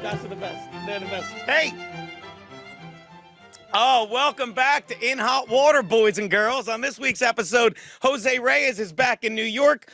Guys are the best. They're the best. Hey! Oh, welcome back to In Hot Water, boys and girls. On this week's episode, Jose Reyes is back in New York.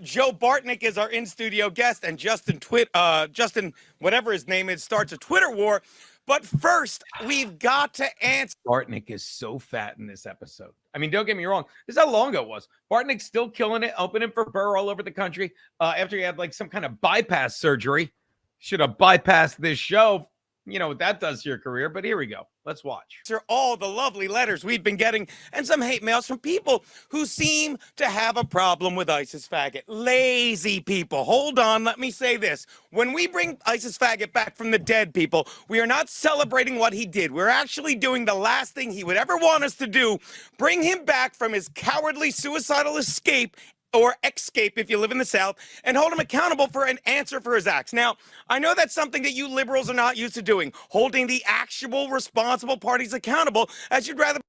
Joe Bartnick is our in-studio guest, and Justin, whatever his name is, starts a Twitter war. But first, we've got to answer. Bartnick is so fat in this episode. I mean, don't get me wrong. This is how long ago it was. Bartnick's still killing it, opening for Burr all over the country. After he had like some kind of bypass surgery. Should have bypassed this show. You know what that does to your career, but here we go. Let's watch. All the lovely letters we've been getting and some hate mails from people who seem to have a problem with ISIS faggot. Lazy people. Hold on, let me say this. When we bring ISIS faggot back from the dead, people, we are not celebrating what he did. We're actually doing the last thing he would ever want us to do, bring him back from his cowardly suicidal escape or escape if you live in the South, and hold him accountable for an answer for his acts. Now, I know that's something that you liberals are not used to doing, holding the actual responsible parties accountable, as you'd rather.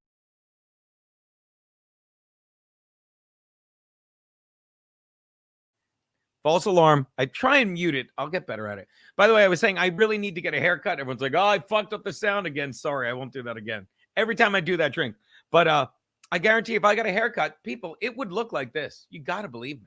False alarm. I try and mute it. I'll get better at it. By the way, I was saying I really need to get a haircut. Everyone's like, oh, I fucked up the sound again. Sorry, I won't do that again. Every time I do that drink. But I guarantee if I got a haircut, people, it would look like this. You got to believe me.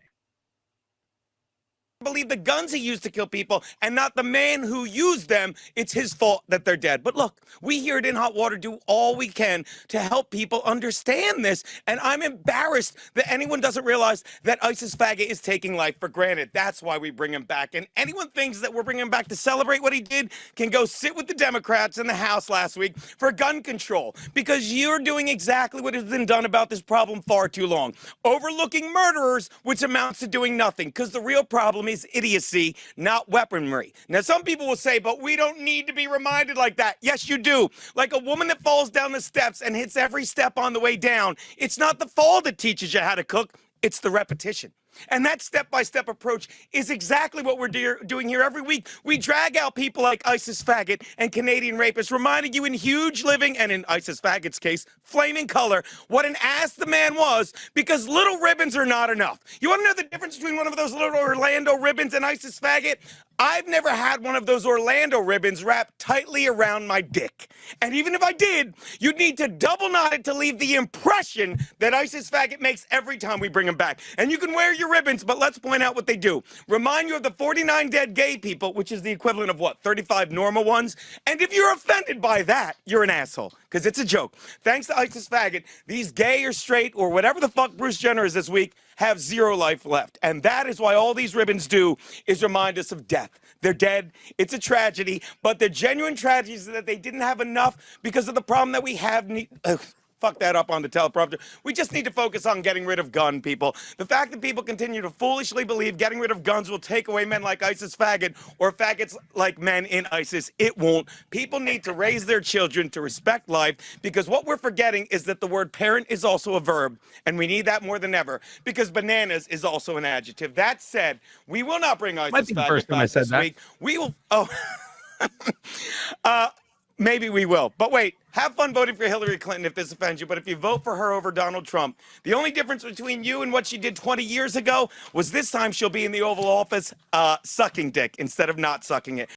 Believe the guns he used to kill people and not the man who used them. It's his fault that they're dead. But look, we here at In Hot Water do all we can to help people understand this. And I'm embarrassed that anyone doesn't realize that ISIS faggot is taking life for granted. That's why we bring him back. And anyone thinks that we're bringing him back to celebrate what he did can go sit with the Democrats in the House last week for gun control, because you're doing exactly what has been done about this problem far too long. Overlooking murderers, which amounts to doing nothing, because the real problem is idiocy, not weaponry. Now, some people will say, but we don't need to be reminded like that. Yes, you do. Like a woman that falls down the steps and hits every step on the way down. It's not the fall that teaches you how to cook. It's the repetition. And that step-by-step approach is exactly what we're doing here every week. We drag out people like ISIS faggot and Canadian rapists, reminding you in huge living, and in ISIS faggot's case, flaming color, what an ass the man was, because little ribbons are not enough. You want to know the difference between one of those little Orlando ribbons and ISIS faggot? I've never had one of those Orlando ribbons wrapped tightly around my dick. And even if I did, you'd need to double knot it to leave the impression that ISIS faggot makes every time we bring him back. And you can wear your ribbons, but let's point out what they do. Remind you of the 49 dead gay people, which is the equivalent of what, 35 normal ones? And if you're offended by that, you're an asshole, because it's a joke. Thanks to ISIS faggot, these gay or straight or whatever the fuck Bruce Jenner is this week have zero life left. And that is why all these ribbons do is remind us of death. They're dead. It's a tragedy, but the genuine tragedy is that they didn't have enough because of the problem that we have. Fuck that up on the teleprompter. We just need to focus on getting rid of gun people. The fact that people continue to foolishly believe getting rid of guns will take away men like ISIS faggot or faggots like men in ISIS, it won't. People need to raise their children to respect life, because what we're forgetting is that the word parent is also a verb, and we need that more than ever, because bananas is also an adjective. That said, we will not bring ISIS faggot back this week. We will. Oh. Maybe we will. But wait, have fun voting for Hillary Clinton if this offends you. But if you vote for her over Donald Trump, the only difference between you and what she did 20 years ago was this time she'll be in the Oval Office sucking dick instead of not sucking it.